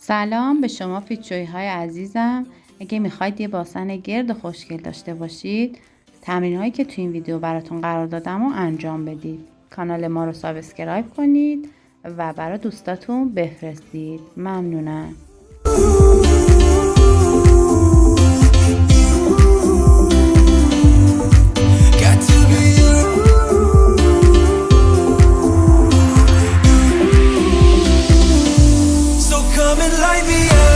سلام به شما فیتشوی های عزیزم. اگه میخواید یه باسن گرد خوشگل داشته باشید، تمرین هایی که تو این ویدیو براتون قرار دادم رو انجام بدید. کانال ما رو سابسکرایب کنید و برای دوستاتون بفرستید. ممنونم. Come and light me up.